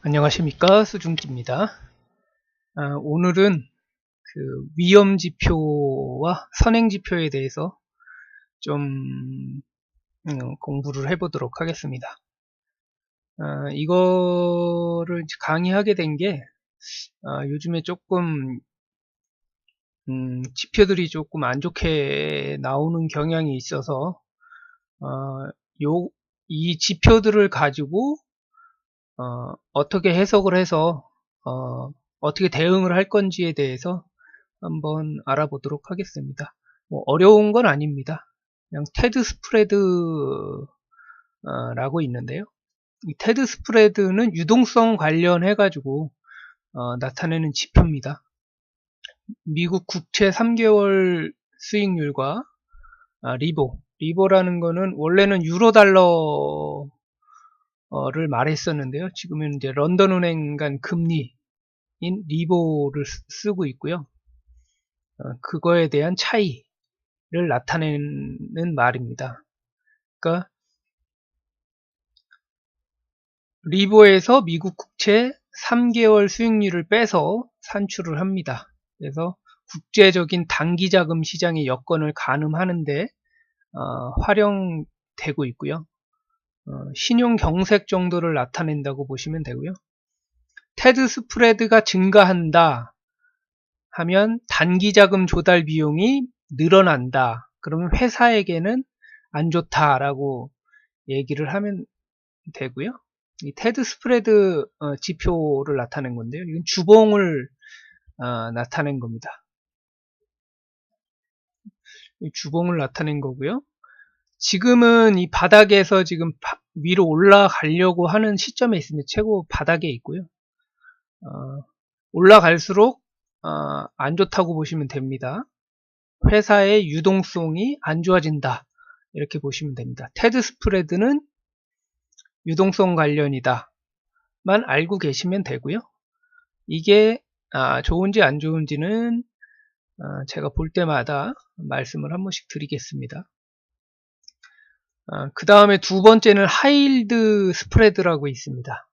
안녕하십니까, 수중기입니다. 오늘은 그 위험지표와 선행지표에 대해서 좀 공부를 해보도록 하겠습니다. 이거를 강의하게 된 게 요즘에 조금 지표들이 조금 안 좋게 나오는 경향이 있어서 이 지표들을 가지고 어떻게 해석을 해서 어떻게 대응을 할 건지에 대해서 한번 알아보도록 하겠습니다. 뭐 어려운 건 아닙니다. 그냥 테드 스프레드라고 있는데요. 이 테드 스프레드는 유동성 관련해 가지고 나타내는 지표입니다. 미국 국채 3개월 수익률과 리보라는 거는 원래는 유로 달러를 말했었는데요. 지금은 이제 런던 은행 간 금리인 리보를 쓰고 있고요. 그거에 대한 차이를 나타내는 말입니다. 그러니까 리보에서 미국 국채 3개월 수익률을 빼서 산출을 합니다. 그래서 국제적인 단기자금 시장의 여건을 가늠하는데 활용되고 있고요. 신용 경색 정도를 나타낸다고 보시면 되고요. 테드 스프레드가 증가한다 하면 단기자금 조달 비용이 늘어난다. 그러면 회사에게는 안 좋다라고 얘기를 하면 되고요. 이 테드 스프레드 지표를 나타낸 건데요. 이건 주봉을 나타낸 겁니다. 이 주봉을 나타낸 거고요. 지금은 이 바닥에서 지금 위로 올라가려고 하는 시점에 있습니다. 최고 바닥에 있고요. 올라갈수록 안 좋다고 보시면 됩니다. 회사의 유동성이 안 좋아진다. 이렇게 보시면 됩니다. 테드 스프레드는 유동성 관련이다. 만 알고 계시면 되고요. 이게 좋은지 안 좋은지는 제가 볼 때마다 말씀을 한 번씩 드리겠습니다. 그 다음에 두 번째는 하이힐드 스프레드라고 있습니다.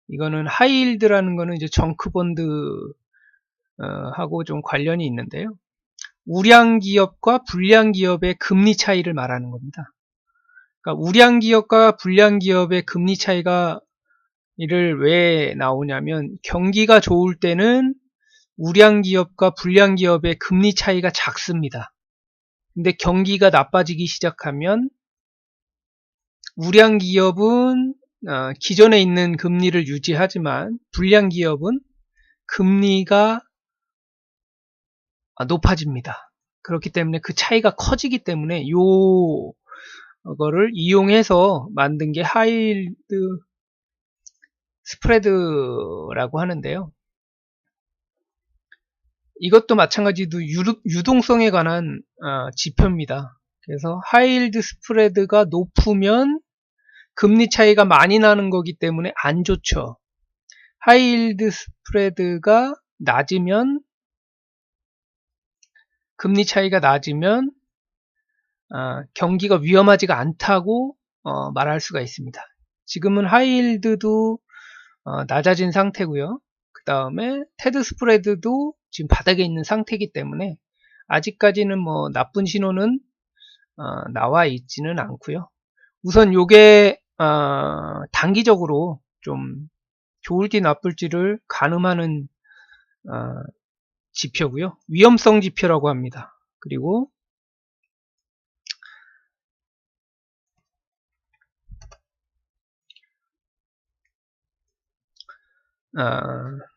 이거는 하이힐드라는 거는 이제 정크본드 하고 좀 관련이 있는데요. 우량 기업과 불량 기업의 금리 차이를 말하는 겁니다. 그러니까 우량 기업과 불량 기업의 금리 차이가 이를 왜 나오냐면 경기가 좋을 때는 우량 기업과 불량 기업의 금리 차이가 작습니다. 근데 경기가 나빠지기 시작하면 우량 기업은 기존에 있는 금리를 유지하지만 불량 기업은 금리가 높아집니다. 그렇기 때문에 그 차이가 커지기 때문에 요거를 이용해서 만든 게 하이힐드 스프레드라고 하는데요. 이것도 마찬가지로 유동성에 관한 지표입니다. 그래서 하이힐드 스프레드가 높으면 금리 차이가 많이 나는 거기 때문에 안 좋죠. 하이힐드 스프레드가 낮으면 금리 차이가 낮으면 경기가 위험하지가 않다고 말할 수가 있습니다. 지금은 하이힐드도 낮아진 상태고요. 그 다음에 테드 스프레드도 지금 바닥에 있는 상태이기 때문에 아직까지는 뭐 나쁜 신호는 나와 있지는 않고요. 우선 요게 단기적으로 좀 좋을지 나쁠지를 가늠하는 지표고요. 위험성 지표라고 합니다. 그리고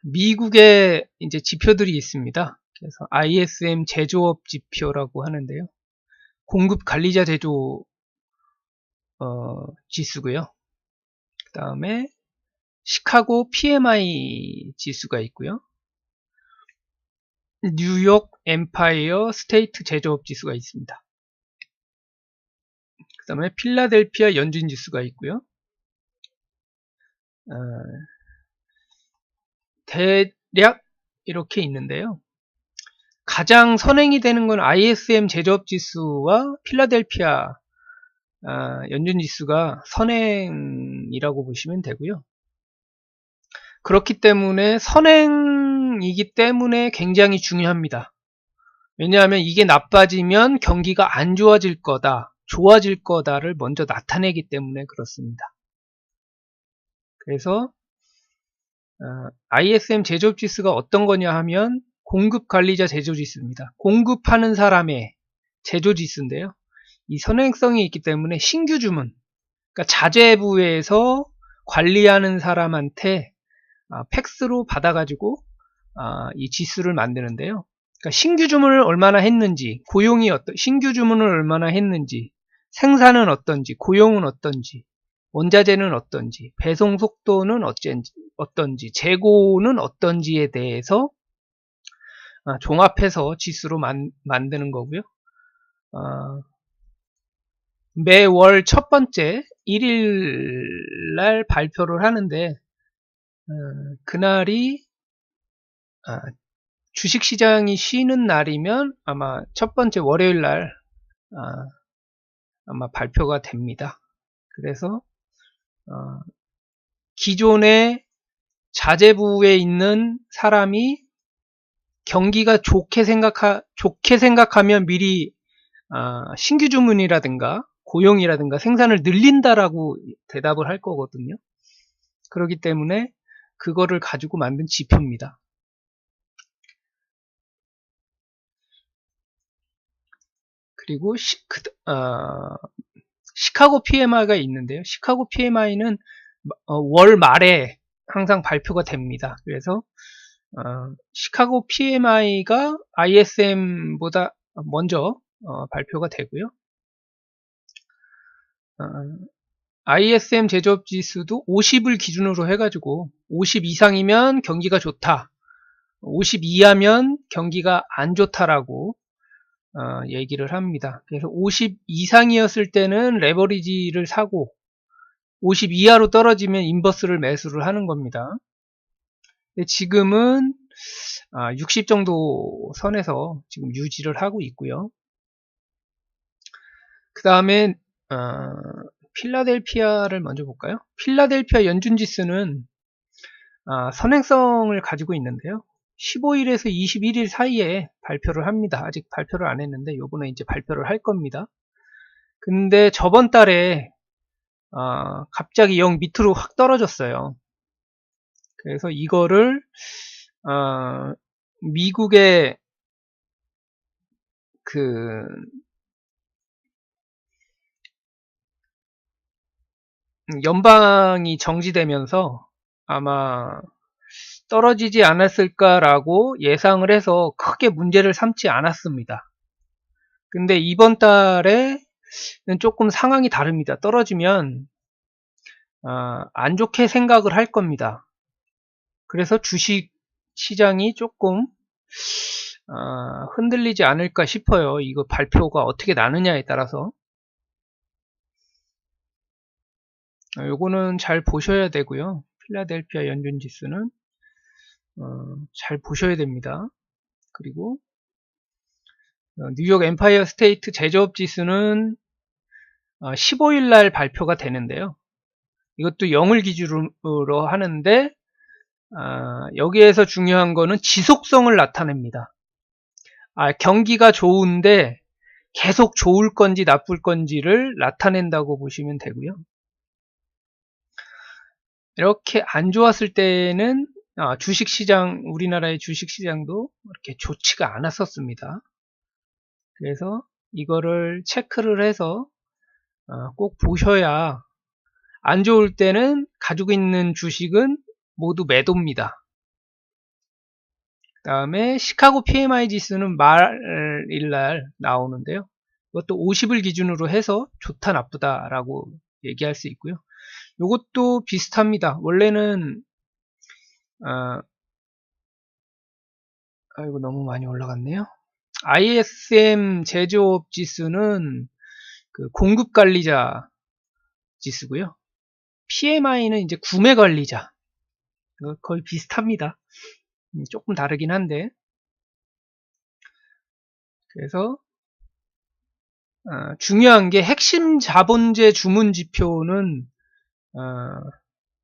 미국의 이제 지표들이 있습니다. 그래서 ISM 제조업 지표라고 하는데요. 공급 관리자 제조 지수고요. 그 다음에 시카고 PMI 지수가 있고요. 뉴욕 엠파이어 스테이트 제조업 지수가 있습니다. 그 다음에 필라델피아 연준 지수가 있고요. 대략 이렇게 있는데요. 가장 선행이 되는 건 ISM 제조업 지수와 필라델피아 연준 지수가 선행이라고 보시면 되고요. 그렇기 때문에 선행이기 때문에 굉장히 중요합니다. 왜냐하면 이게 나빠지면 경기가 안 좋아질 거다, 좋아질 거다를 먼저 나타내기 때문에 그렇습니다. 그래서 ISM 제조업지수가 어떤 거냐 하면 공급관리자 제조지수입니다. 공급하는 사람의 제조지수인데요. 이 선행성이 있기 때문에 신규 주문, 그러니까 자재부에서 관리하는 사람한테 팩스로 받아가지고 이 지수를 만드는데요. 그러니까 신규 주문을 얼마나 했는지, 고용이 신규 주문을 얼마나 했는지, 생산은 어떤지, 고용은 어떤지, 원자재는 어떤지, 배송 속도는 어떤지, 재고는 어떤지에 대해서 종합해서 지수로 만드는 거고요. 매월 첫 번째 1일 날 발표를 하는데 그날이 주식시장이 쉬는 날이면 아마 첫 번째 월요일 날 아마 발표가 됩니다. 그래서 기존의 자재부에 있는 사람이 경기가 좋게 생각하면 미리 신규 주문이라든가 고용이라든가 생산을 늘린다라고 대답을 할 거거든요. 그렇기 때문에 그거를 가지고 만든 지표입니다. 그리고 시카고 PMI가 있는데요. 시카고 PMI는 월 말에 항상 발표가 됩니다. 그래서 시카고 PMI가 ISM보다 먼저 발표가 되고요. ISM 제조업 지수도 50을 기준으로 해가지고 50 이상이면 경기가 좋다, 50 이하면 경기가 안 좋다라고 얘기를 합니다. 그래서 50 이상이었을 때는 레버리지를 사고 50 이하로 떨어지면 인버스를 매수를 하는 겁니다. 지금은 60 정도 선에서 지금 유지를 하고 있고요. 그 다음에 필라델피아를 먼저 볼까요? 필라델피아 연준지수는 선행성을 가지고 있는데요. 15일에서 21일 사이에 발표를 합니다. 아직 발표를 안 했는데 요번에 이제 발표를 할 겁니다. 근데 저번 달에 갑자기 0 밑으로 확 떨어졌어요. 그래서 이거를 미국의 그 연방이 정지되면서 아마 떨어지지 않았을까라고 예상을 해서 크게 문제를 삼지 않았습니다. 근데 이번 달에는 조금 상황이 다릅니다. 떨어지면 안 좋게 생각을 할 겁니다. 그래서 주식 시장이 조금 흔들리지 않을까 싶어요. 이거 발표가 어떻게 나느냐에 따라서. 요거는 잘 보셔야 되고요. 필라델피아 연준지수는 잘 보셔야 됩니다. 그리고 뉴욕 엠파이어 스테이트 제조업 지수는 15일 날 발표가 되는데요. 이것도 0을 기준으로 하는데 여기에서 중요한 거는 지속성을 나타냅니다. 경기가 좋은데 계속 좋을 건지 나쁠 건지를 나타낸다고 보시면 되고요. 이렇게 안 좋았을 때는 주식시장, 우리나라의 주식시장도 이렇게 좋지가 않았었습니다. 그래서 이거를 체크를 해서 꼭 보셔야, 안 좋을 때는 가지고 있는 주식은 모두 매도입니다. 그 다음에 시카고 PMI 지수는 말일날 나오는데요. 이것도 50을 기준으로 해서 좋다 나쁘다 라고 얘기할 수 있고요. 이것도 비슷합니다. 원래는 아이고 너무 많이 올라갔네요. ISM 제조업 지수는 그 공급관리자 지수고요. PMI는 이제 구매관리자. 거의 비슷합니다. 조금 다르긴 한데. 그래서 중요한 게 핵심 자본재 주문 지표는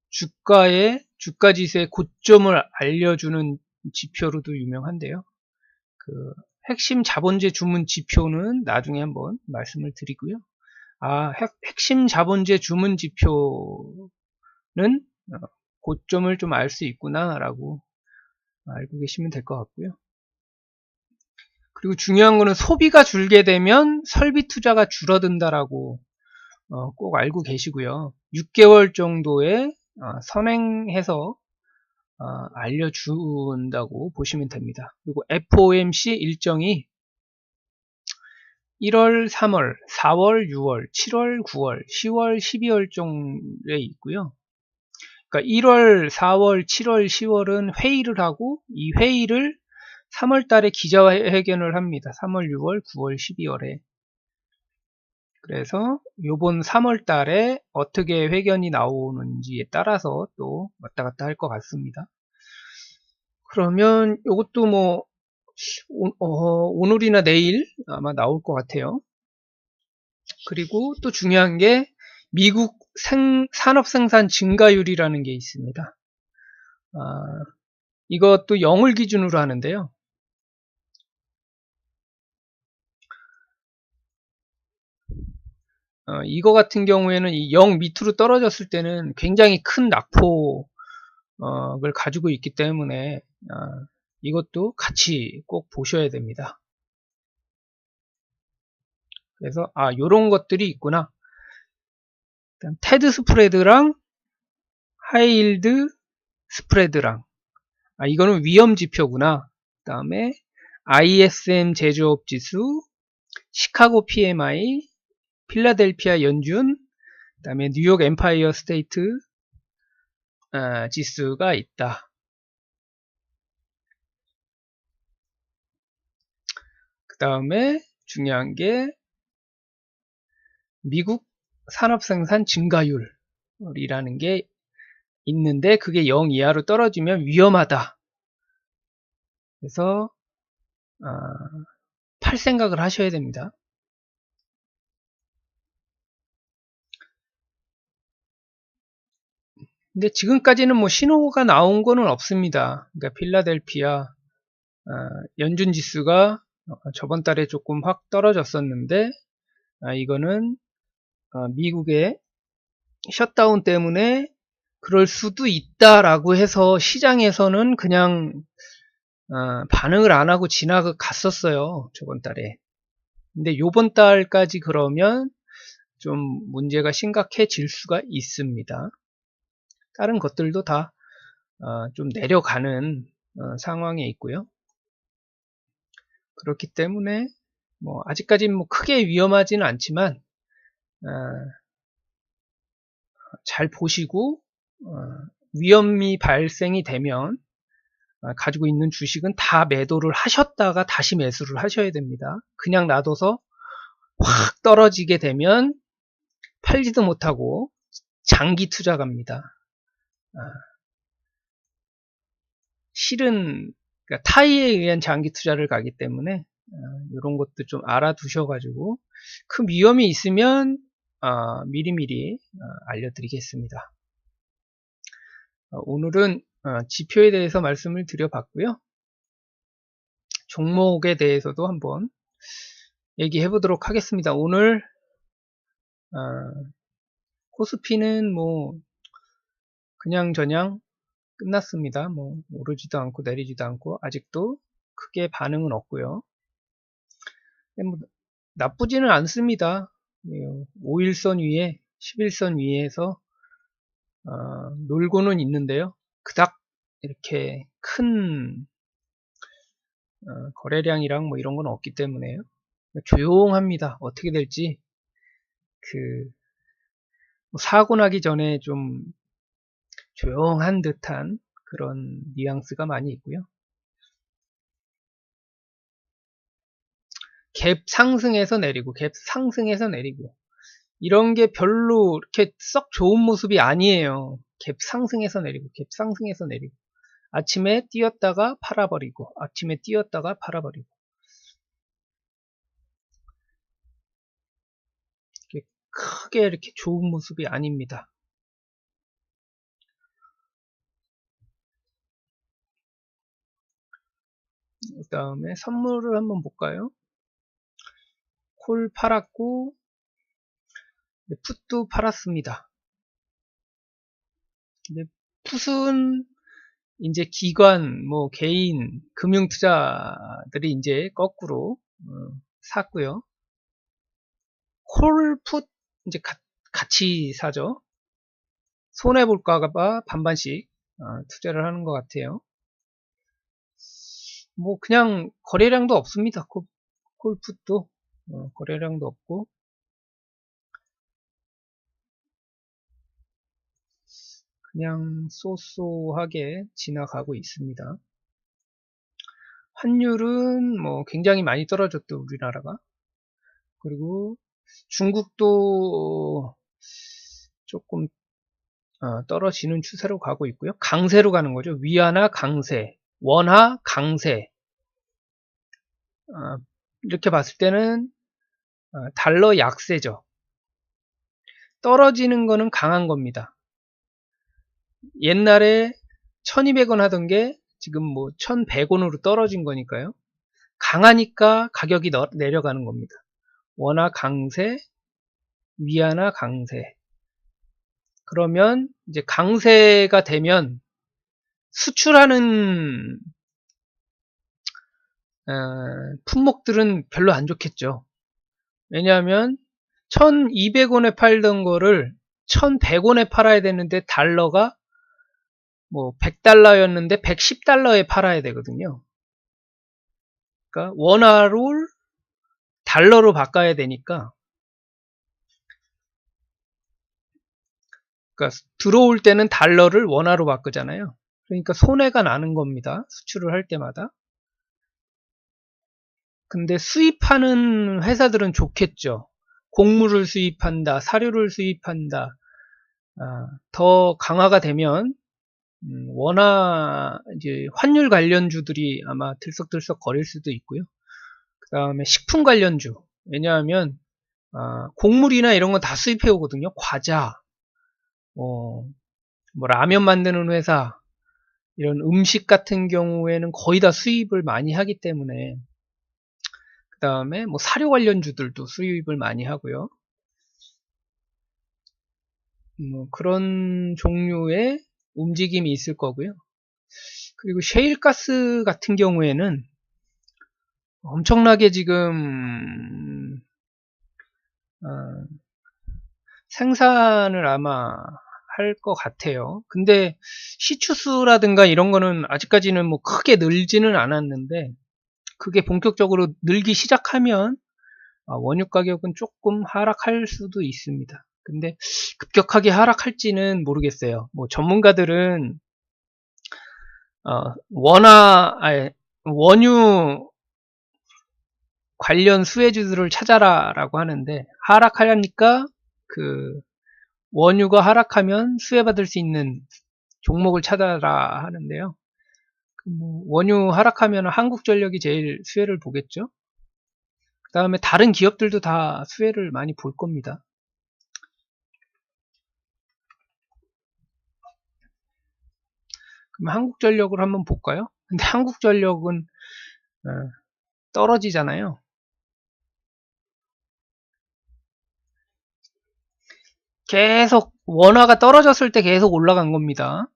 주가의 주가 지수의 고점을 알려주는 지표로도 유명한데요. 그 핵심 자본재 주문 지표는 나중에 한번 말씀을 드리고요. 핵심 자본재 주문 지표는 고점을 좀 알 수 있구나 라고 알고 계시면 될 것 같고요. 그리고 중요한 거는 소비가 줄게 되면 설비 투자가 줄어든다라고 꼭 알고 계시고요. 6개월 정도의 선행해서 알려준다고 보시면 됩니다. 그리고 FOMC 일정이 1월, 3월, 4월, 6월, 7월, 9월, 10월, 12월 정도에 있고요. 그러니까 1월, 4월, 7월, 10월은 회의를 하고 이 회의를 3월 달에 기자회견을 합니다. 3월, 6월, 9월, 12월에. 그래서 요번 3월 달에 어떻게 회견이 나오는지에 따라서 또 왔다 갔다 할 것 같습니다. 그러면 요것도 뭐 오늘이나 내일 아마 나올 것 같아요. 그리고 또 중요한 게 미국 산업생산 증가율이라는 게 있습니다. 이것도 0을 기준으로 하는데요. 이거 같은 경우에는 이 0 밑으로 떨어졌을 때는 굉장히 큰 낙폭을 가지고 있기 때문에 이것도 같이 꼭 보셔야 됩니다. 그래서 요런 것들이 있구나. 테드 스프레드랑 하이힐드 스프레드랑 이거는 위험 지표구나. 그 다음에 ISM 제조업 지수, 시카고 PMI, 필라델피아 연준, 그 다음에 뉴욕 엠파이어 스테이트 지수가 있다. 그 다음에 중요한 게 미국 산업생산 증가율이라는 게 있는데 그게 0 이하로 떨어지면 위험하다. 그래서 팔 생각을 하셔야 됩니다. 근데 지금까지는 뭐 신호가 나온 거는 없습니다. 그러니까 필라델피아 연준 지수가 저번 달에 조금 확 떨어졌었는데 이거는 미국의 셧다운 때문에 그럴 수도 있다라고 해서 시장에서는 그냥 반응을 안 하고 지나갔었어요. 저번 달에. 근데 요번 달까지 그러면 좀 문제가 심각해질 수가 있습니다. 다른 것들도 다 좀 내려가는 상황에 있고요. 그렇기 때문에 뭐 아직까지는 뭐 크게 위험하지는 않지만 잘 보시고 위험이 발생이 되면 가지고 있는 주식은 다 매도를 하셨다가 다시 매수를 하셔야 됩니다. 그냥 놔둬서 확 떨어지게 되면 팔지도 못하고 장기 투자 갑니다. 실은 그러니까 타이에 의한 장기 투자를 가기 때문에 이런 것도 좀 알아두셔가지고 큰 위험이 있으면 미리미리 알려드리겠습니다. 오늘은 지표에 대해서 말씀을 드려봤고요. 종목에 대해서도 한번 얘기해 보도록 하겠습니다. 오늘 코스피는 뭐 그냥저냥 끝났습니다. 뭐 오르지도 않고 내리지도 않고 아직도 크게 반응은 없고요. 뭐 나쁘지는 않습니다. 5일선 위에 11선 위에서 놀고는 있는데요. 그닥 이렇게 큰 거래량이랑 뭐 이런 건 없기 때문에요. 조용합니다. 어떻게 될지 사고 나기 전에 좀 조용한 듯한 그런 뉘앙스가 많이 있고요. 갭 상승해서 내리고 갭 상승해서 내리고 이런 게 별로 이렇게 썩 좋은 모습이 아니에요. 갭 상승해서 내리고 갭 상승해서 내리고 아침에 뛰었다가 팔아버리고 아침에 뛰었다가 팔아버리고 크게 이렇게 좋은 모습이 아닙니다. 다음에 선물을 한번 볼까요? 콜 팔았고, 풋도 팔았습니다. 근데 풋은 이제 기관, 뭐 개인, 금융투자들이 이제 거꾸로 샀고요. 콜, 풋 이제 같이 사죠. 손해 볼까봐 반반씩 투자를 하는 것 같아요. 뭐 그냥 거래량도 없습니다. 콜, 풋도 거래량도 없고. 그냥 쏘쏘하게 지나가고 있습니다. 환율은 뭐 굉장히 많이 떨어졌죠, 우리나라가. 그리고 중국도 조금 떨어지는 추세로 가고 있고요. 강세로 가는 거죠. 위안화 강세, 원화 강세. 이렇게 봤을 때는 달러 약세죠. 떨어지는 거는 강한 겁니다. 옛날에 1200원 하던 게 지금 뭐 1100원으로 떨어진 거니까요. 강하니까 가격이 내려가는 겁니다. 원화 강세, 위안화 강세. 그러면 이제 강세가 되면 수출하는 품목들은 별로 안 좋겠죠. 왜냐하면 1200원에 팔던 거를 1100원에 팔아야 되는데 달러가 뭐 100달러였는데 110달러에 팔아야 되거든요. 그러니까 원화를 달러로 바꿔야 되니까, 그러니까 들어올 때는 달러를 원화로 바꾸잖아요. 그러니까 손해가 나는 겁니다. 수출을 할 때마다. 근데 수입하는 회사들은 좋겠죠. 곡물을 수입한다, 사료를 수입한다. 더 강화가 되면 원화 이제 환율 관련주들이 아마 들썩들썩 거릴 수도 있고요. 그 다음에 식품 관련주. 왜냐하면 곡물이나 이런 건 다 수입해 오거든요. 과자, 뭐 라면 만드는 회사, 이런 음식 같은 경우에는 거의 다 수입을 많이 하기 때문에, 그 다음에 뭐 사료 관련주들도 수입을 많이 하고요. 그런 종류의 움직임이 있을 거고요. 그리고 셰일가스 같은 경우에는 엄청나게 지금 생산을 아마 할 것 같아요. 근데 시추수라든가 이런 거는 아직까지는 뭐 크게 늘지는 않았는데, 그게 본격적으로 늘기 시작하면 원유 가격은 조금 하락할 수도 있습니다. 근데 급격하게 하락할지는 모르겠어요. 뭐 전문가들은 원유 관련 수혜주들을 찾아라라고 하는데, 하락하려니까 그 원유가 하락하면 수혜받을 수 있는 종목을 찾아라 하는데요. 뭐 원유 하락하면 한국전력이 제일 수혜를 보겠죠. 그 다음에 다른 기업들도 다 수혜를 많이 볼 겁니다. 그럼 한국전력을 한번 볼까요? 근데 한국전력은 떨어지잖아요. 계속 원화가 떨어졌을 때 계속 올라간 겁니다.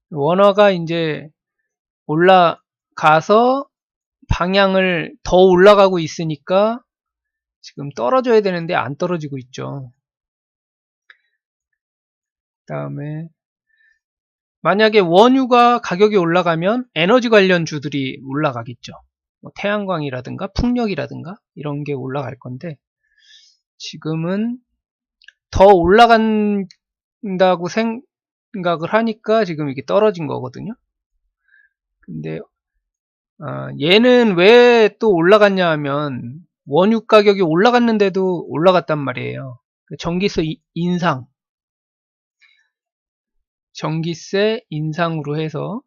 원화가 이제 올라가서 방향을 더 올라가고 있으니까 지금 떨어져야 되는데 안 떨어지고 있죠. 그 다음에 만약에 원유가 가격이 올라가면 에너지 관련 주들이 올라가겠죠. 뭐 태양광이라든가 풍력이라든가 이런 게 올라갈 건데, 지금은 더 올라간다고 생각을 하니까 지금 이게 떨어진 거거든요. 근데 얘는 왜 또 올라갔냐 하면 원유 가격이 올라갔는데도 올라갔단 말이에요. 전기세 인상으로 해서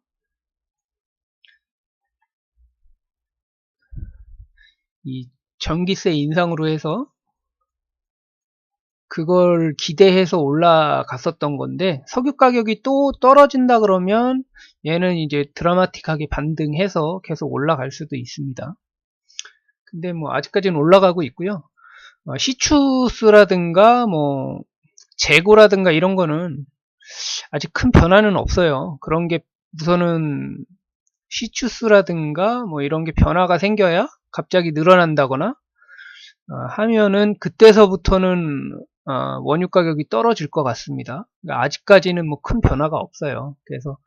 이 전기세 인상으로 해서 그걸 기대해서 올라갔었던 건데 석유 가격이 또 떨어진다 그러면 얘는 이제 드라마틱하게 반등해서 계속 올라갈 수도 있습니다. 근데 뭐 아직까지는 올라가고 있고요. 시추스라든가 뭐 재고라든가 이런 거는 아직 큰 변화는 없어요. 그런 게 우선은 시추스라든가 뭐 이런 게 변화가 생겨야 갑자기 늘어난다거나 하면은 그때서부터는 원유 가격이 떨어질 것 같습니다. 그러니까 아직까지는 뭐 큰 변화가 없어요. 그래서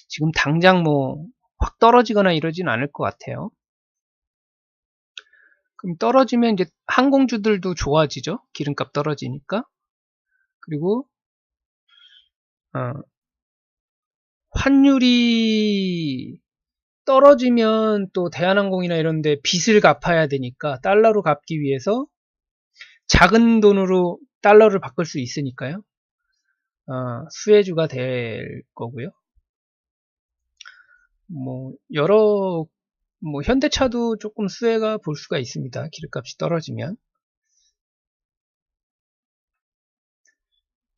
지금 당장 뭐 확 떨어지거나 이러진 않을 것 같아요. 그럼 떨어지면 이제 항공주들도 좋아지죠. 기름값 떨어지니까. 그리고 어, 환율이 떨어지면 또 대한항공이나 이런 데 빚을 갚아야 되니까 달러로 갚기 위해서 작은 돈으로 달러를 바꿀 수 있으니까요. 수혜주가 될 거고요. 뭐 여러 뭐 현대차도 조금 수혜가 볼 수가 있습니다. 기름값이 떨어지면.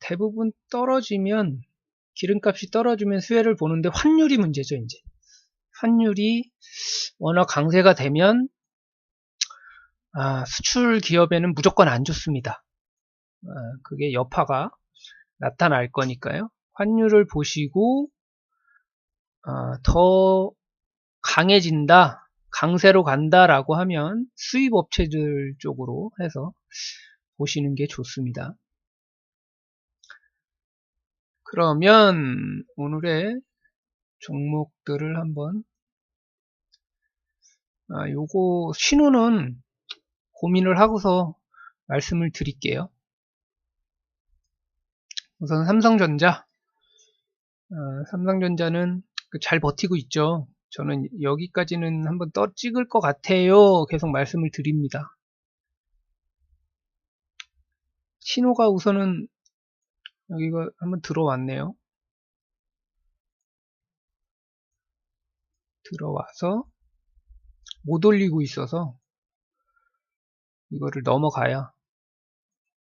대부분 떨어지면 기름값이 떨어지면 수혜를 보는데 환율이 문제죠, 이제. 환율이 워낙 강세가 되면 수출 기업에는 무조건 안 좋습니다. 그게 여파가 나타날 거니까요. 환율을 보시고 더 강해진다, 강세로 간다라고 하면 수입 업체들 쪽으로 해서 보시는 게 좋습니다. 그러면 오늘의 종목들을 한번 요거 신호는 고민을 하고서 말씀을 드릴게요. 우선 삼성전자. 삼성전자는 잘 버티고 있죠. 저는 여기까지는 한번 찍을 것 같아요. 계속 말씀을 드립니다. 신호가 우선은 여기가 한번 들어왔네요. 들어와서 못 올리고 있어서 이거를 넘어가야,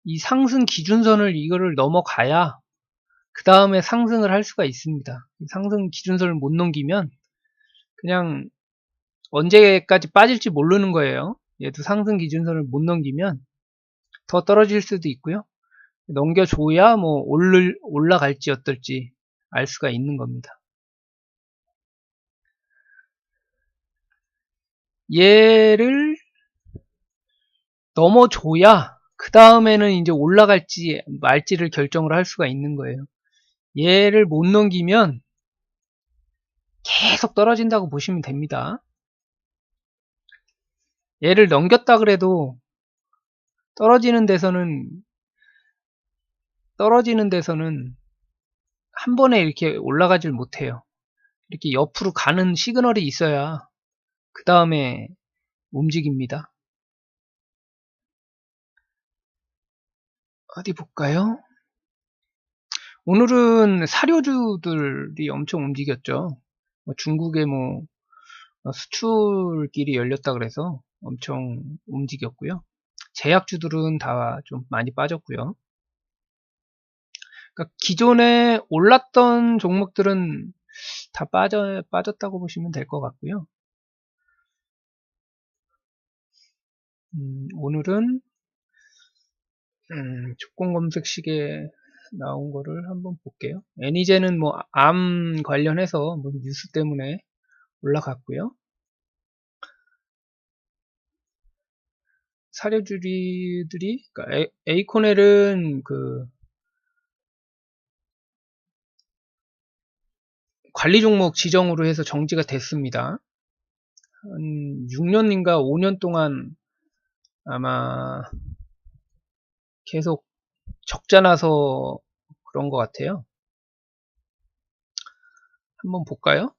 이 상승 기준선을 이거를 넘어가야 그 다음에 상승을 할 수가 있습니다. 상승 기준선을 못 넘기면 그냥 언제까지 빠질지 모르는 거예요. 얘도 상승 기준선을 못 넘기면 더 떨어질 수도 있고요. 넘겨줘야 뭐 올라갈지 어떨지 알 수가 있는 겁니다. 얘를 넘어줘야 그 다음에는 이제 올라갈지 말지를 결정을 할 수가 있는 거예요. 얘를 못 넘기면 계속 떨어진다고 보시면 됩니다. 얘를 넘겼다 그래도 떨어지는 데서는 한 번에 이렇게 올라가질 못해요. 이렇게 옆으로 가는 시그널이 있어야 그 다음에 움직입니다. 어디 볼까요? 오늘은 사료주들이 엄청 움직였죠. 중국의 수출길이 열렸다 그래서 엄청 움직였고요. 제약주들은 다 좀 많이 빠졌고요. 그러니까 기존에 올랐던 종목들은 다 빠졌다고 보시면 될 것 같고요. 오늘은 조건 검색식에 나온 거를 한번 볼게요. 애니제는 암 관련해서 뉴스 때문에 올라갔고요. 사료주들이, 그러니까 에이코넬은 관리 종목 지정으로 해서 정지가 됐습니다. 한 6년인가 5년 동안 아마 계속 적자 나서 그런 것 같아요. 한번 볼까요?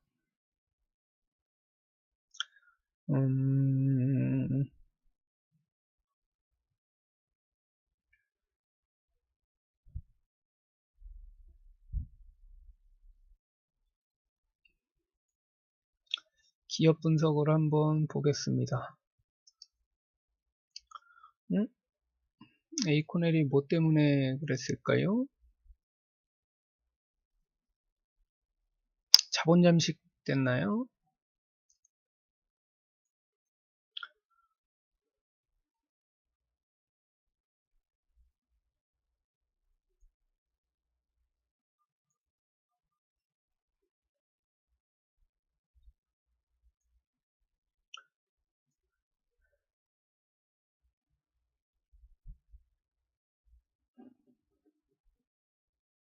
기업 분석을 한번 보겠습니다. 에이코넬이 뭐 때문에 그랬을까요? 자본 잠식 됐나요?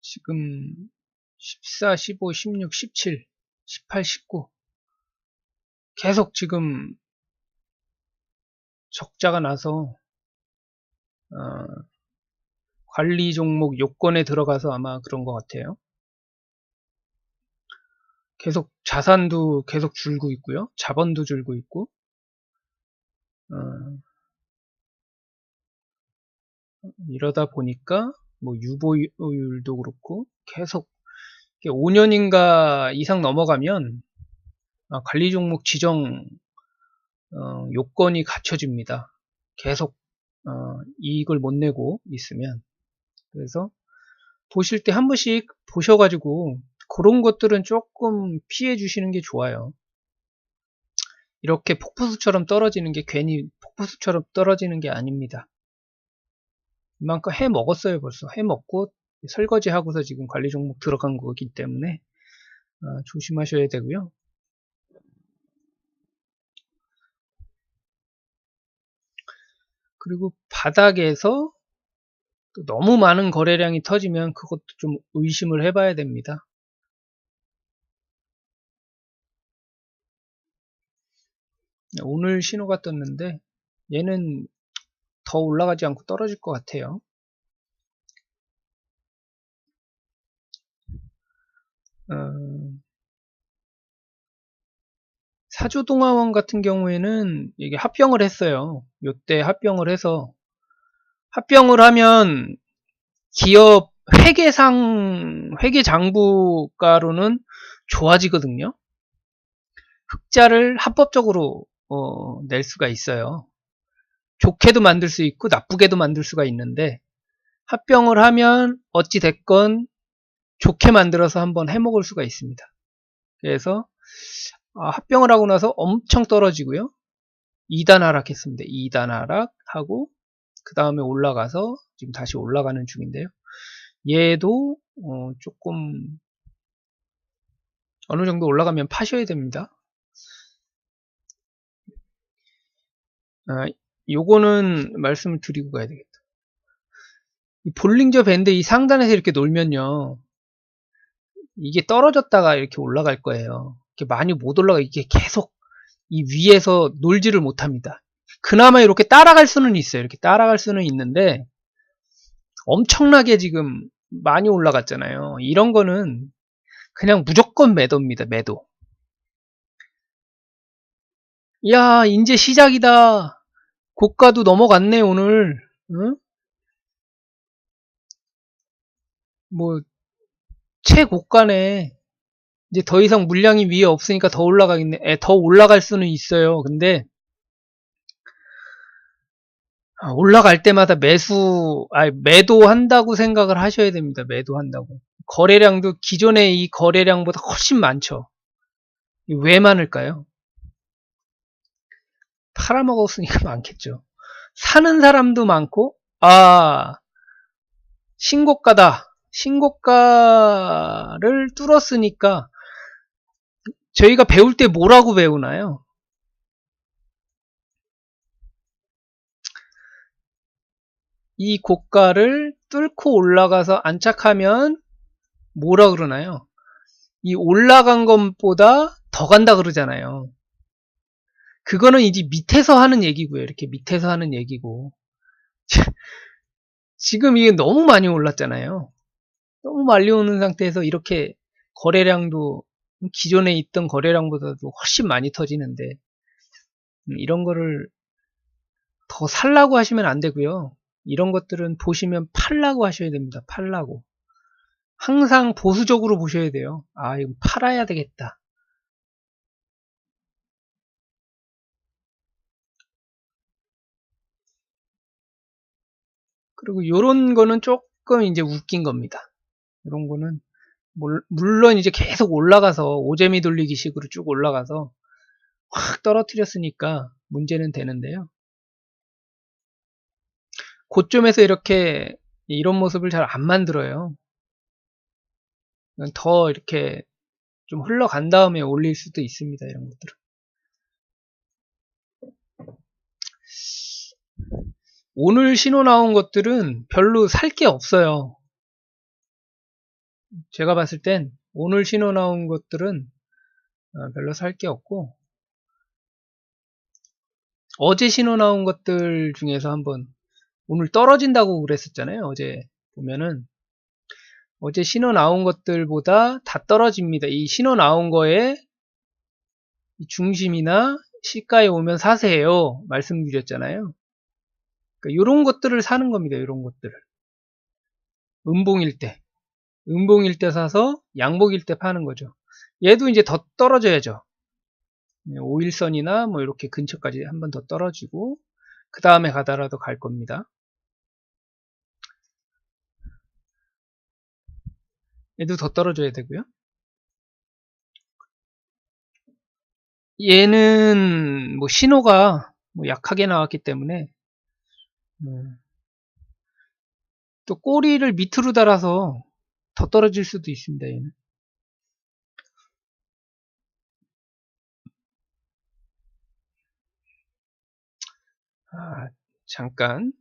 지금 14, 15, 16, 17, 18, 19 계속 지금 적자가 나서 관리 종목 요건에 들어가서 아마 그런 것 같아요. 계속 자산도 계속 줄고 있고요. 자본도 줄고 있고 이러다 보니까 뭐 유보율도 그렇고 계속 5년인가 이상 넘어가면 관리 종목 지정 요건이 갖춰집니다. 계속 이익을 못 내고 있으면. 그래서 보실 때 한 번씩 보셔가지고 그런 것들은 조금 피해 주시는 게 좋아요. 이렇게 폭포수처럼 떨어지는 게 괜히 폭포수처럼 떨어지는 게 아닙니다. 이만큼 해 먹었어요. 벌써 해 먹고 설거지 하고서 지금 관리 종목 들어간 거기 때문에 조심하셔야 되고요. 그리고 바닥에서 또 너무 많은 거래량이 터지면 그것도 좀 의심을 해봐야 됩니다. 오늘 신호가 떴는데 얘는 더 올라가지 않고 떨어질 것 같아요. 사조동화원 같은 경우에는 이게 합병을 했어요. 요때 합병을 해서 합병을 하면 기업 회계장부가로는 좋아지거든요. 흑자를 합법적으로 낼 수가 있어요. 좋게도 만들 수 있고 나쁘게도 만들 수가 있는데 합병을 하면 어찌 됐건 좋게 만들어서 한번 해먹을 수가 있습니다. 그래서 합병을 하고 나서 엄청 떨어지고요. 2단 하락했습니다. 2단 하락하고 그 다음에 올라가서 지금 다시 올라가는 중인데요. 얘도 조금 어느 정도 올라가면 파셔야 됩니다. 요거는 말씀을 드리고 가야 되겠다. 이 볼링저 밴드 이 상단에서 이렇게 놀면요. 이게 떨어졌다가 이렇게 올라갈 거예요. 이렇게 많이 못 올라가. 이게 계속 이 위에서 놀지를 못합니다. 그나마 이렇게 따라갈 수는 있어요. 이렇게 따라갈 수는 있는데 엄청나게 지금 많이 올라갔잖아요. 이런 거는 그냥 무조건 매도입니다. 매도. 야, 이제 시작이다. 고가도 넘어갔네 오늘. 응? 뭐 최고가네. 이제 더 이상 물량이 위에 없으니까 더 올라가겠네. 더 올라갈 수는 있어요. 근데 올라갈 때마다 매도한다고 생각을 하셔야 됩니다. 매도한다고. 거래량도 기존의 이 거래량보다 훨씬 많죠. 왜 많을까요? 팔아먹었으니까 많겠죠. 사는 사람도 많고, 신고가다. 신고가를 뚫었으니까 저희가 배울 때 뭐라고 배우나요? 이 고가를 뚫고 올라가서 안착하면 뭐라 그러나요? 이 올라간 것보다 더 간다 그러잖아요. 그거는 이제 밑에서 하는 얘기고요. 이렇게 밑에서 하는 얘기고. 지금 이게 너무 많이 올랐잖아요. 너무 많이 오는 상태에서 이렇게 거래량도 기존에 있던 거래량보다도 훨씬 많이 터지는데 이런 거를 더 살라고 하시면 안 되고요. 이런 것들은 보시면 팔라고 하셔야 됩니다. 팔라고. 항상 보수적으로 보셔야 돼요. 이거 팔아야 되겠다. 그리고 요런 거는 조금 이제 웃긴 겁니다. 이런 거는 물론 이제 계속 올라가서 오재미 돌리기 식으로 쭉 올라가서 확 떨어뜨렸으니까 문제는 되는데요. 고점에서 이렇게 이런 모습을 잘 안 만들어요. 더 이렇게 좀 흘러간 다음에 올릴 수도 있습니다. 이런 것들은. 오늘 신호 나온 것들은 별로 살 게 없어요. 제가 봤을 땐 오늘 신호 나온 것들은 별로 살 게 없고, 어제 신호 나온 것들 중에서 한번 오늘 떨어진다고 그랬었잖아요. 어제 보면은 어제 신호 나온 것들보다 다 떨어집니다. 이 신호 나온 거에 중심이나 시가에 오면 사세요 말씀드렸잖아요. 그러니까 이런 것들을 사는 겁니다. 이런 것들을 음봉일 때 사서 양복일 때 파는 거죠. 얘도 이제 더 떨어져야죠. 5일선이나 뭐 이렇게 근처까지 한 번 더 떨어지고 그 다음에 가더라도 갈 겁니다. 얘도 더 떨어져야 되고요. 얘는 뭐 신호가 뭐 약하게 나왔기 때문에 또 꼬리를 밑으로 달아서 더 떨어질 수도 있습니다. 얘는. 잠깐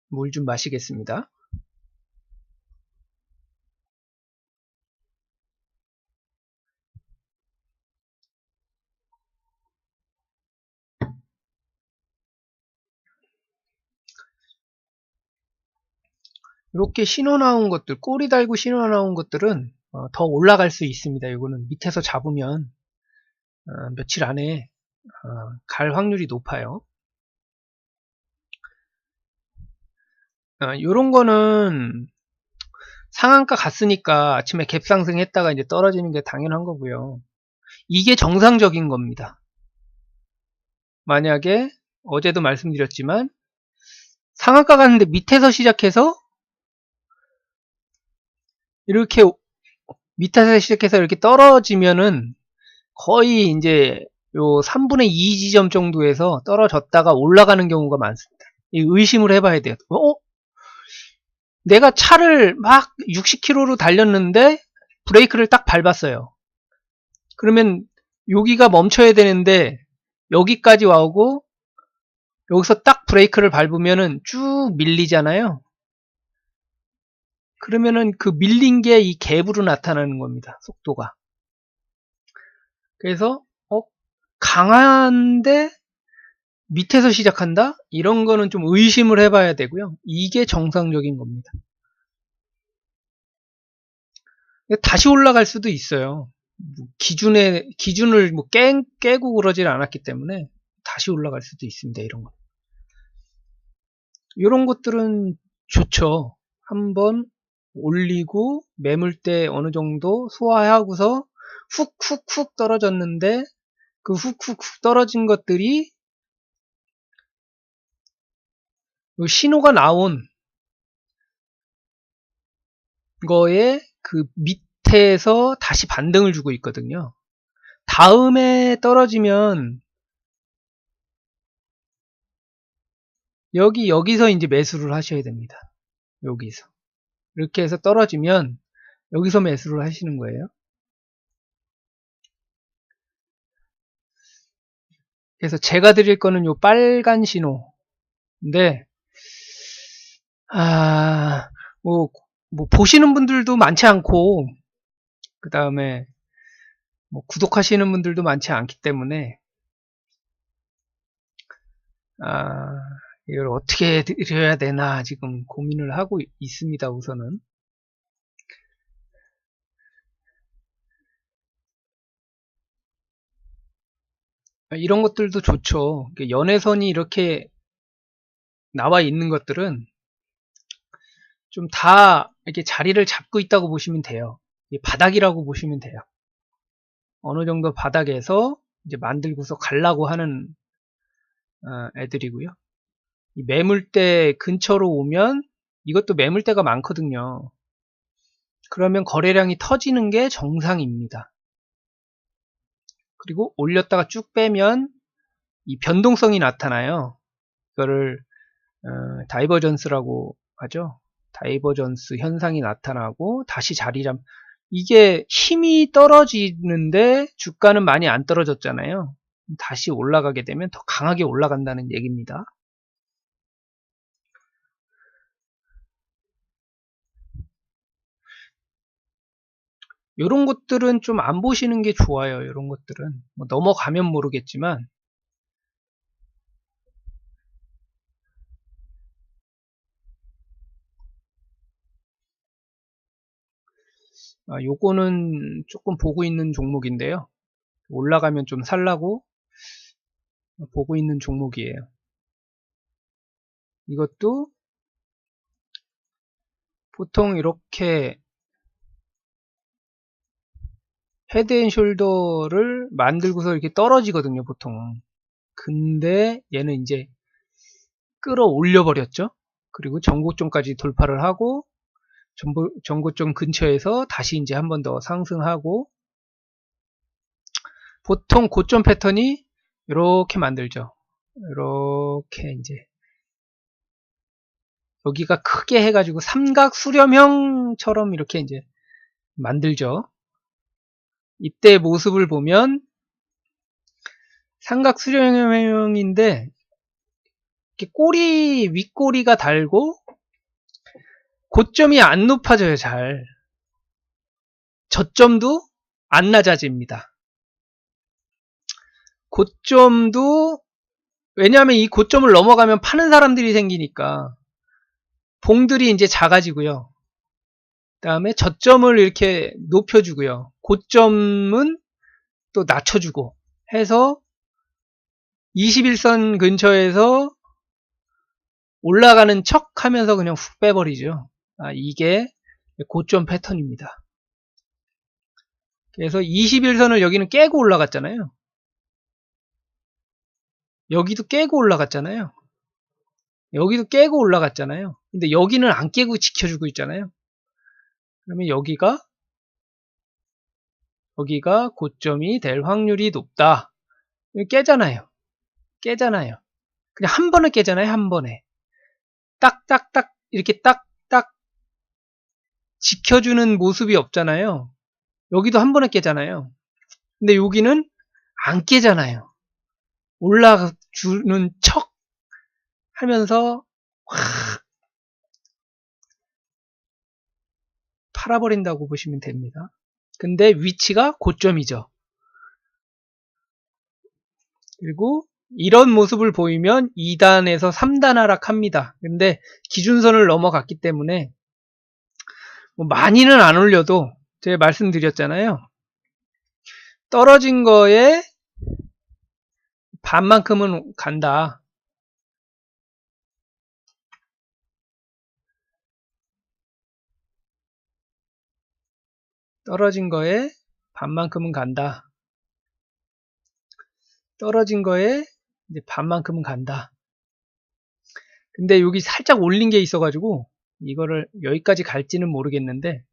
물 좀 마시겠습니다. 이렇게 신호 나온 것들, 꼬리 달고 신호 나온 것들은 더 올라갈 수 있습니다. 이거는 밑에서 잡으면 며칠 안에 갈 확률이 높아요. 이런 거는 상한가 갔으니까 아침에 갭상승 했다가 이제 떨어지는 게 당연한 거고요. 이게 정상적인 겁니다. 만약에 어제도 말씀드렸지만 상한가 갔는데 밑에서 시작해서 이렇게 밑에서 시작해서 이렇게 떨어지면은 거의 이제 요 3분의 2 지점 정도에서 떨어졌다가 올라가는 경우가 많습니다. 의심을 해봐야 돼요. 내가 차를 막 60km로 달렸는데 브레이크를 딱 밟았어요. 그러면 여기가 멈춰야 되는데 여기까지 와오고 여기서 딱 브레이크를 밟으면은 쭉 밀리잖아요. 그러면은 그 밀린 게 이 갭으로 나타나는 겁니다. 속도가. 그래서 강한데 밑에서 시작한다? 이런 거는 좀 의심을 해봐야 되고요. 이게 정상적인 겁니다. 다시 올라갈 수도 있어요. 기준을 뭐 깨고 그러질 않았기 때문에 다시 올라갈 수도 있습니다. 이런 거. 이런 것들은 좋죠. 한번 올리고 매물대 어느 정도 소화하고서 훅훅훅 떨어졌는데 그 훅훅훅 떨어진 것들이 신호가 나온 거에 그 밑에서 다시 반등을 주고 있거든요. 다음에 떨어지면 여기서 이제 매수를 하셔야 됩니다. 여기서. 이렇게 해서 떨어지면 여기서 매수를 하시는 거예요. 그래서 제가 드릴 거는 요 빨간 신호인데, 뭐 보시는 분들도 많지 않고, 그 다음에 뭐 구독하시는 분들도 많지 않기 때문에, 이걸 어떻게 드려야 되나 지금 고민을 하고 있습니다. 우선은. 이런 것들도 좋죠. 연애선이 이렇게 나와 있는 것들은 좀 다 이렇게 자리를 잡고 있다고 보시면 돼요. 바닥이라고 보시면 돼요. 어느 정도 바닥에서 이제 만들고서 가려고 하는 애들이고요. 이 매물대 근처로 오면 이것도 매물대가 많거든요. 그러면 거래량이 터지는 게 정상입니다. 그리고 올렸다가 쭉 빼면 이 변동성이 나타나요. 이거를 다이버전스라고 하죠. 다이버전스 현상이 나타나고 다시 자리 잡. 이게 힘이 떨어지는데 주가는 많이 안 떨어졌잖아요. 다시 올라가게 되면 더 강하게 올라간다는 얘기입니다. 이런 것들은 좀 안 보시는 게 좋아요. 이런 것들은 뭐 넘어가면 모르겠지만 요거는 조금 보고 있는 종목인데요. 올라가면 좀 살라고 보고 있는 종목이에요. 이것도 보통 이렇게 헤드앤숄더를 만들고서 이렇게 떨어지거든요, 보통. 근데 얘는 이제 끌어올려 버렸죠. 그리고 전고점까지 돌파를 하고 전고점 근처에서 다시 이제 한 번 더 상승하고, 보통 고점 패턴이 이렇게 만들죠. 이렇게 이제 여기가 크게 해가지고 삼각 수렴형처럼 이렇게 이제 만들죠. 이때 모습을 보면 삼각 수렴형인데 이렇게 꼬리 윗꼬리가 달고 고점이 안 높아져요. 잘 저점도 안 낮아집니다. 고점도, 왜냐하면 이 고점을 넘어가면 파는 사람들이 생기니까 봉들이 이제 작아지고요. 그 다음에 저점을 이렇게 높여주고요. 고점은 또 낮춰주고 해서 21선 근처에서 올라가는 척 하면서 그냥 훅 빼버리죠. 이게 고점 패턴입니다. 그래서 21선을 여기는 깨고 올라갔잖아요. 여기도 깨고 올라갔잖아요. 여기도 깨고 올라갔잖아요. 근데 여기는 안 깨고 지켜주고 있잖아요. 그러면 여기가 고점이 될 확률이 높다. 깨잖아요. 깨잖아요. 그냥 한 번에 깨잖아요. 한 번에. 딱딱딱 이렇게 딱딱 지켜주는 모습이 없잖아요. 여기도 한 번에 깨잖아요. 근데 여기는 안 깨잖아요. 올라주는 척 하면서 확 팔아버린다고 보시면 됩니다. 근데 위치가 고점이죠. 그리고 이런 모습을 보이면 2단에서 3단 하락합니다. 근데 기준선을 넘어갔기 때문에 뭐 많이는 안 올려도 제가 말씀드렸잖아요. 떨어진 거에 반만큼은 간다. 떨어진 거에 반만큼은 간다. 떨어진 거에 이제 반만큼은 간다. 근데 여기 살짝 올린 게 있어가지고 이거를 여기까지 갈지는 모르겠는데,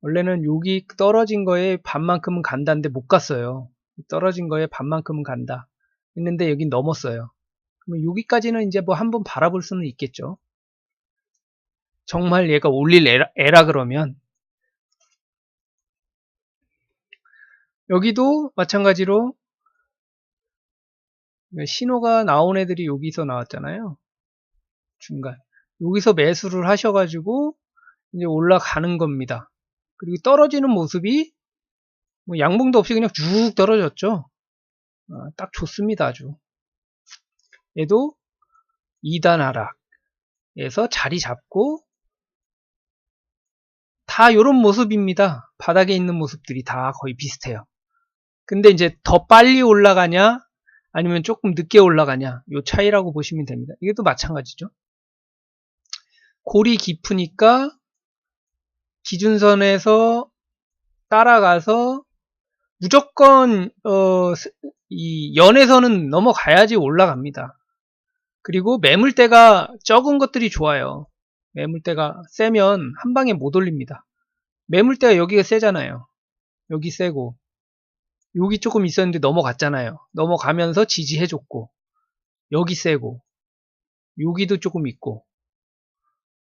원래는 여기 떨어진 거에 반만큼은 간다는데 못 갔어요. 떨어진 거에 반만큼은 간다 했는데 여긴 넘었어요. 그러면 여기까지는 이제 뭐 한번 바라볼 수는 있겠죠. 정말 얘가 올릴 애라 그러면. 여기도 마찬가지로 신호가 나온 애들이 여기서 나왔잖아요. 중간. 여기서 매수를 하셔가지고 이제 올라가는 겁니다. 그리고 떨어지는 모습이 뭐 양봉도 없이 그냥 쭉 떨어졌죠. 딱 좋습니다. 아주. 얘도 2단 하락에서 자리 잡고 다 이런 모습입니다. 바닥에 있는 모습들이 다 거의 비슷해요. 근데 이제 더 빨리 올라가냐 아니면 조금 늦게 올라가냐, 요 차이라고 보시면 됩니다. 이게 또 마찬가지죠. 골이 깊으니까 기준선에서 따라가서 무조건 이 연에서는 넘어가야지 올라갑니다. 그리고 매물대가 적은 것들이 좋아요. 매물대가 세면 한 방에 못 올립니다. 매물대가 여기가 세잖아요. 여기 세고 여기 조금 있었는데 넘어갔잖아요. 넘어가면서 지지해줬고 여기 세고 여기도 조금 있고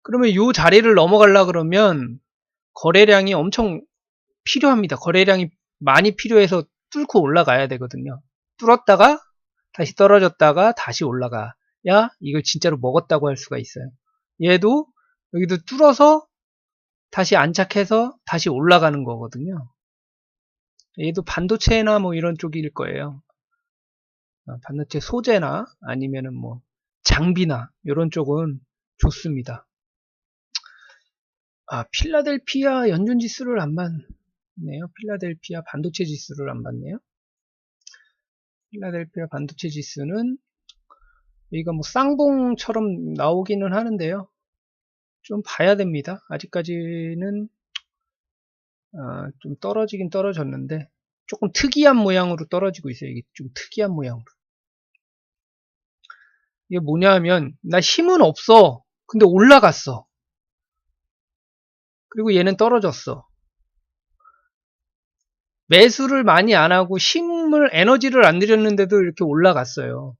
그러면 이 자리를 넘어가려 그러면 거래량이 엄청 필요합니다. 거래량이 많이 필요해서 뚫고 올라가야 되거든요. 뚫었다가 다시 떨어졌다가 다시 올라가야 이걸 진짜로 먹었다고 할 수가 있어요. 얘도 여기도 뚫어서 다시 안착해서 다시 올라가는 거거든요. 얘도 반도체나 뭐 이런 쪽일 거예요. 반도체 소재나 아니면은 뭐 장비나 이런 쪽은 좋습니다. 필라델피아 연준 지수를 안 봤네요. 필라델피아 반도체 지수를 안 봤네요. 필라델피아 반도체 지수는 여기가 뭐 쌍봉처럼 나오기는 하는데요. 좀 봐야 됩니다. 아직까지는 좀 떨어지긴 떨어졌는데 조금 특이한 모양으로 떨어지고 있어요. 이게 좀 특이한 모양으로. 이게 뭐냐 하면 나 힘은 없어. 근데 올라갔어. 그리고 얘는 떨어졌어. 매수를 많이 안 하고 에너지를 안 들였는데도 이렇게 올라갔어요.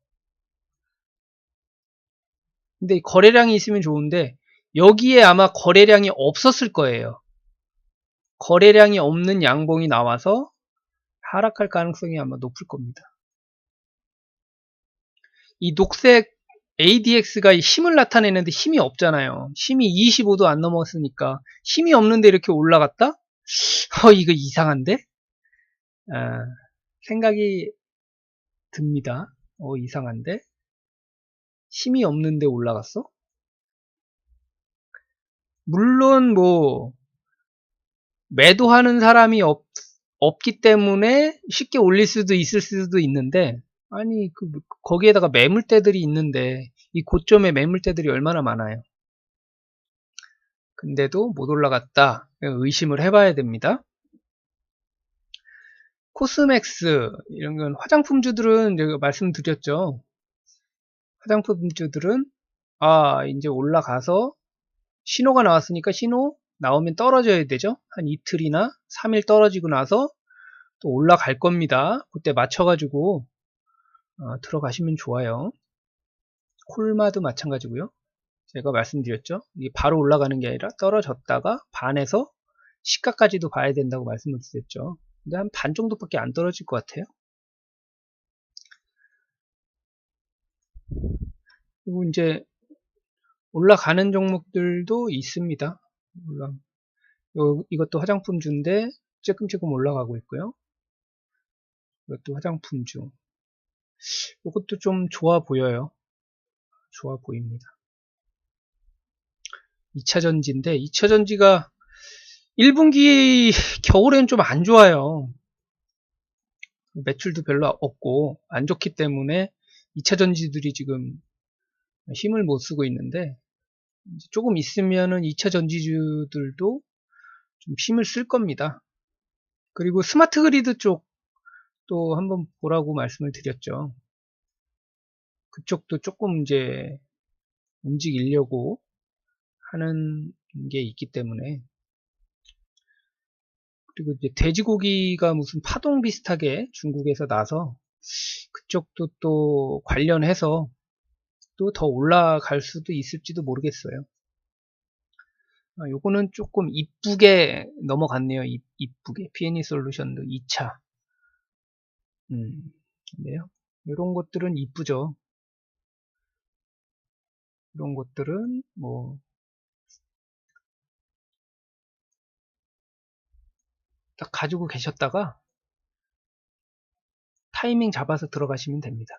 근데 거래량이 있으면 좋은데 여기에 아마 거래량이 없었을 거예요. 거래량이 없는 양봉이 나와서 하락할 가능성이 아마 높을 겁니다. 이 녹색 ADX가 힘을 나타내는데 힘이 없잖아요. 힘이 25도 안 넘었으니까 힘이 없는데 이렇게 올라갔다? 이거 이상한데? 생각이 듭니다. 이상한데? 힘이 없는데 올라갔어? 물론 뭐 매도하는 사람이 없기 때문에 쉽게 올릴 수도 있을 수도 있는데 아니 거기에다가 매물대들이 있는데 이 고점에 매물대들이 얼마나 많아요. 근데도 못 올라갔다. 의심을 해봐야 됩니다. 코스맥스 이런 건 화장품주들은 제가 말씀드렸죠. 화장품주들은 이제 올라가서 신호가 나왔으니까 신호 나오면 떨어져야 되죠. 한 이틀이나 3일 떨어지고 나서 또 올라갈 겁니다. 그때 맞춰가지고 들어가시면 좋아요. 콜마도 마찬가지고요. 제가 말씀드렸죠. 이게 바로 올라가는 게 아니라 떨어졌다가 반에서 시가까지도 봐야 된다고 말씀을 드렸죠. 근데 한 반 정도밖에 안 떨어질 것 같아요. 그리고 이제 올라가는 종목들도 있습니다. 이것도 화장품주인데 조금 올라가고 있고요. 이것도 화장품주. 이것도 좀 좋아 보여요. 좋아 보입니다. 2차전지인데 2차전지가 1분기 겨울엔 좀 안 좋아요. 매출도 별로 없고 안 좋기 때문에 2차전지들이 지금 힘을 못 쓰고 있는데 조금 있으면은 2차전지주들도 좀 힘을 쓸 겁니다. 그리고 스마트 그리드 쪽 또 한번 보라고 말씀을 드렸죠. 그쪽도 조금 이제 움직이려고 하는 게 있기 때문에 그리고 이제 돼지고기가 무슨 파동 비슷하게 중국에서 나서 그쪽도 또 관련해서 또 더 올라갈 수도 있을지도 모르겠어요. 요거는 조금 이쁘게 넘어갔네요. 이쁘게 P&E 솔루션도 2차. 네요. 이런 것들은 이쁘죠. 이런 것들은 뭐 딱 가지고 계셨다가 타이밍 잡아서 들어가시면 됩니다.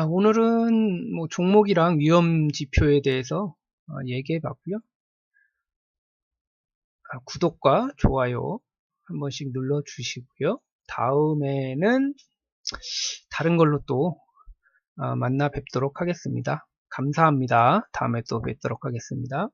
오늘은 뭐 종목이랑 위험 지표에 대해서 얘기해 봤고요. 구독과 좋아요 한 번씩 눌러 주시고요. 다음에는 다른 걸로 또 만나 뵙도록 하겠습니다. 감사합니다. 다음에 또 뵙도록 하겠습니다.